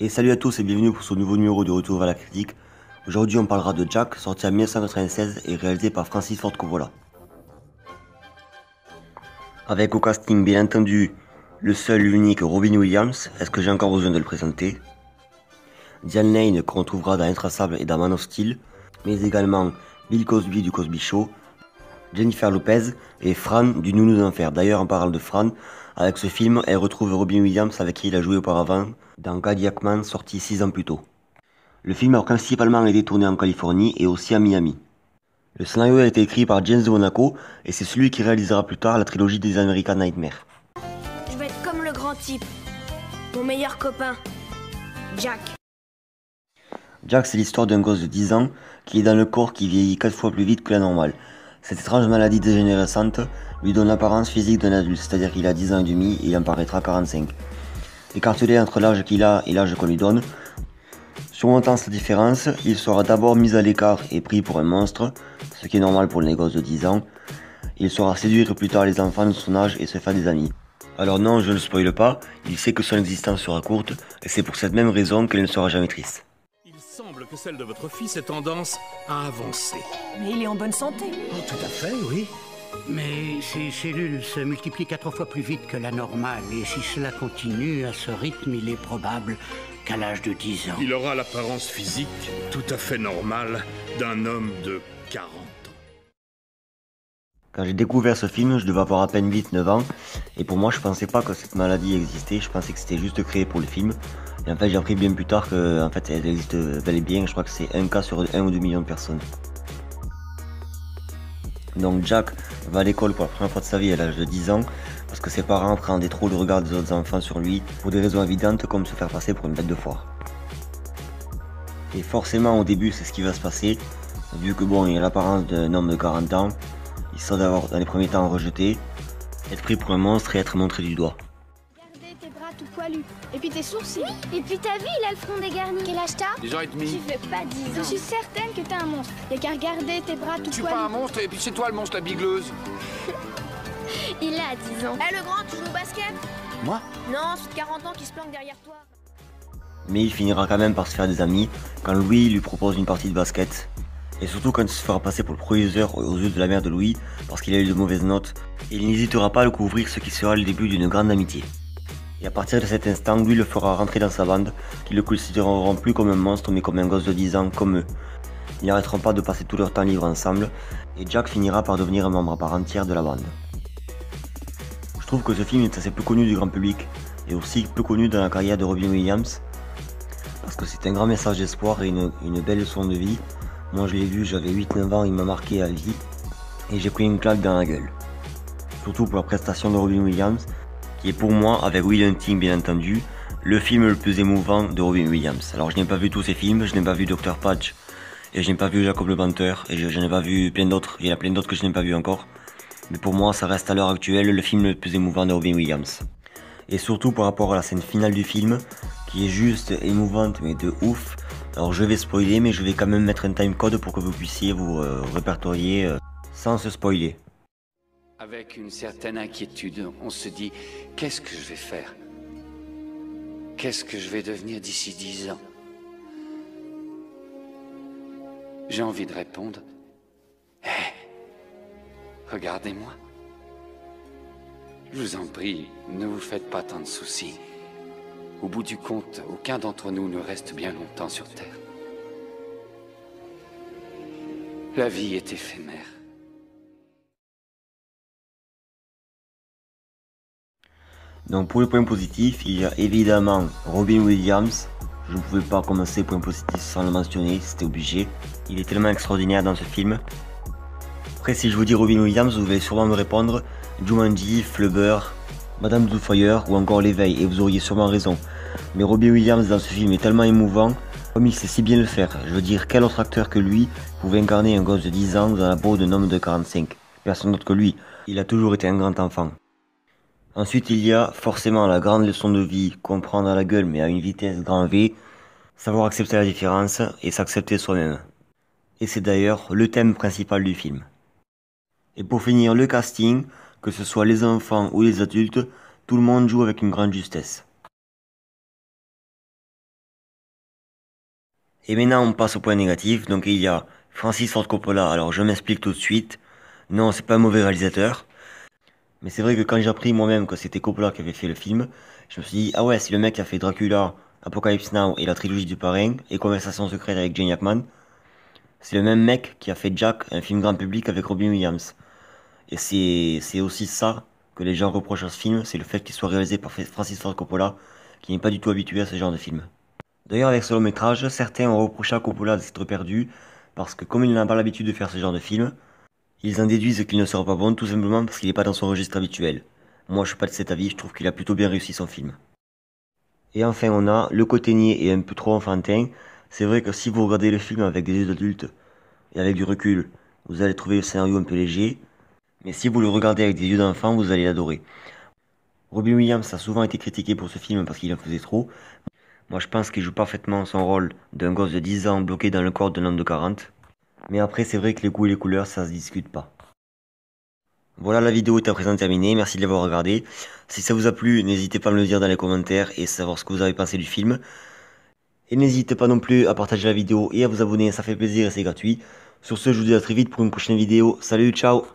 Et salut à tous et bienvenue pour ce nouveau numéro de Retour vers la critique. Aujourd'hui on parlera de Jack, sorti en 1996 et réalisé par Francis Ford Coppola. Avec au casting bien entendu le seul, l'unique Robin Williams, est-ce que j'ai encore besoin de le présenter? Diane Lane qu'on retrouvera dans Intraçable et dans Man of Steel, mais également Bill Cosby du Cosby Show, Jennifer Lopez et Fran du Nounou d'Enfer. D'ailleurs, en parlant de Fran, avec ce film, elle retrouve Robin Williams avec qui il a joué auparavant dans Kodiak Man, sorti 6 ans plus tôt. Le film a principalement été tourné en Californie et aussi à Miami. Le scénario a été écrit par James de Monaco et c'est celui qui réalisera plus tard la trilogie des American Nightmare. Je vais être comme le grand type, mon meilleur copain, Jack. Jack, c'est l'histoire d'un gosse de 10 ans qui est dans le corps qui vieillit 4 fois plus vite que la normale. Cette étrange maladie dégénérescente lui donne l'apparence physique d'un adulte, c'est-à-dire qu'il a 10 ans et demi et il en paraîtra 45. Écartelé entre l'âge qu'il a et l'âge qu'on lui donne, surmontant cette différence, il sera d'abord mis à l'écart et pris pour un monstre, ce qui est normal pour les gosses de 10 ans. Il saura séduire plus tard les enfants de son âge et se faire des amis. Alors non, je ne spoile pas, il sait que son existence sera courte et c'est pour cette même raison qu'elle ne sera jamais triste. Il semble que celle de votre fils ait tendance à avancer. Mais il est en bonne santé. Oh, tout à fait, oui. Mais ces cellules se multiplient 4 fois plus vite que la normale. Et si cela continue à ce rythme, il est probable qu'à l'âge de 10 ans... Il aura l'apparence physique tout à fait normale d'un homme de 40 ans. Quand j'ai découvert ce film, je devais avoir à peine 8-9 ans, et pour moi je pensais pas que cette maladie existait, je pensais que c'était juste créé pour le film. Et en fait j'ai appris bien plus tard que fait, elle existe bel et bien, je crois que c'est un cas sur 1 ou 2 millions de personnes. Donc Jack va à l'école pour la première fois de sa vie à l'âge de 10 ans, parce que ses parents appréhendaient trop le regard des autres enfants sur lui, pour des raisons évidentes comme se faire passer pour une bête de foire. Et forcément au début c'est ce qui va se passer, vu que bon il a l'apparence d'un homme de 40 ans, il sera d'abord dans les premiers temps rejeté, être pris pour un monstre et être montré du doigt. Regardez tes bras tout poilus, et puis tes sourcils. Et puis ta vie, il a le front dégarni. Quel âge t'as? 10 ans et demi. Tu fais pas 10 ans. Je suis certaine que t'es un monstre. Y'a qu'à regarder tes bras tout Je suis poilus. pas un monstre, et puis c'est toi le monstre, la bigleuse. Il a 10 ans. Eh le grand, tu joues au basket? Moi? Non, c'est de 40 ans qui se planque derrière toi. Mais il finira quand même par se faire des amis quand Louis lui propose une partie de basket. Et surtout quand il se fera passer pour le proviseur aux yeux de la mère de Louis parce qu'il a eu de mauvaises notes, et il n'hésitera pas à le couvrir, ce qui sera le début d'une grande amitié. Et à partir de cet instant, Louis le fera rentrer dans sa bande, qui le considéreront plus comme un monstre mais comme un gosse de 10 ans comme eux. Ils n'arrêteront pas de passer tout leur temps libre ensemble, et Jack finira par devenir un membre à part entière de la bande. Je trouve que ce film est assez peu connu du grand public, et aussi peu connu dans la carrière de Robin Williams, parce que c'est un grand message d'espoir et une belle leçon de vie. Moi je l'ai vu, j'avais 8-9 ans, il m'a marqué à vie, et j'ai pris une claque dans la gueule. Surtout pour la prestation de Robin Williams, qui est pour moi, avec Will Hunting bien entendu, le film le plus émouvant de Robin Williams. Alors je n'ai pas vu tous ses films, je n'ai pas vu Dr. Patch, et je n'ai pas vu Jacob le Menteur, et je n'ai pas vu plein d'autres, il y en a plein d'autres que je n'ai pas vu encore. Mais pour moi ça reste à l'heure actuelle le film le plus émouvant de Robin Williams. Et surtout par rapport à la scène finale du film, qui est juste émouvante mais de ouf. Alors je vais spoiler, mais je vais quand même mettre un timecode pour que vous puissiez vous répertorier sans se spoiler. Avec une certaine inquiétude, on se dit, qu'est-ce que je vais faire? Qu'est-ce que je vais devenir d'ici 10 ans? J'ai envie de répondre, hé, regardez-moi. Je vous en prie, ne vous faites pas tant de soucis. Au bout du compte, aucun d'entre nous ne reste bien longtemps sur Terre. La vie est éphémère. Donc pour le point positif, il y a évidemment Robin Williams. Je ne pouvais pas commencer point positif sans le mentionner, c'était obligé. Il est tellement extraordinaire dans ce film. Après si je vous dis Robin Williams, vous allez sûrement me répondre Jumanji, Flubber, Madame Doubtfire ou encore L'éveil, et vous auriez sûrement raison. Mais Robin Williams dans ce film est tellement émouvant, comme il sait si bien le faire. Je veux dire, quel autre acteur que lui pouvait incarner un gosse de 10 ans dans la peau d'un homme de 45? Personne d'autre que lui, il a toujours été un grand enfant. Ensuite il y a forcément la grande leçon de vie, comprendre à la gueule mais à une vitesse grand V, savoir accepter la différence et s'accepter soi-même. Et c'est d'ailleurs le thème principal du film. Et pour finir, le casting, que ce soit les enfants ou les adultes, tout le monde joue avec une grande justesse. Et maintenant on passe au point négatif, donc il y a Francis Ford Coppola, alors je m'explique tout de suite. Non, c'est pas un mauvais réalisateur, mais c'est vrai que quand j'ai appris moi-même que c'était Coppola qui avait fait le film, je me suis dit, ah ouais, si le mec qui a fait Dracula, Apocalypse Now et la trilogie du Parrain, et Conversation secrète avec Gene Hackman, c'est le même mec qui a fait Jack, un film grand public avec Robin Williams. Et c'est aussi ça que les gens reprochent à ce film, c'est le fait qu'il soit réalisé par Francis Ford Coppola, qui n'est pas du tout habitué à ce genre de film. D'ailleurs, avec ce long métrage, certains ont reproché à Coppola de s'être perdu, parce que comme il n'a pas l'habitude de faire ce genre de film, ils en déduisent qu'il ne sera pas bon tout simplement parce qu'il n'est pas dans son registre habituel. Moi je suis pas de cet avis, je trouve qu'il a plutôt bien réussi son film. Et enfin on a le côté niais et un peu trop enfantin. C'est vrai que si vous regardez le film avec des yeux d'adultes et avec du recul, vous allez trouver le scénario un peu léger. Mais si vous le regardez avec des yeux d'enfant, vous allez l'adorer. Robin Williams a souvent été critiqué pour ce film parce qu'il en faisait trop. Moi je pense qu'il joue parfaitement son rôle d'un gosse de 10 ans bloqué dans le corps d'un homme de 40. Mais après c'est vrai que les goûts et les couleurs ça se discute pas. Voilà, la vidéo est à présent terminée, merci de l'avoir regardée. Si ça vous a plu, n'hésitez pas à me le dire dans les commentaires et savoir ce que vous avez pensé du film. Et n'hésitez pas non plus à partager la vidéo et à vous abonner, ça fait plaisir et c'est gratuit. Sur ce, je vous dis à très vite pour une prochaine vidéo. Salut, ciao!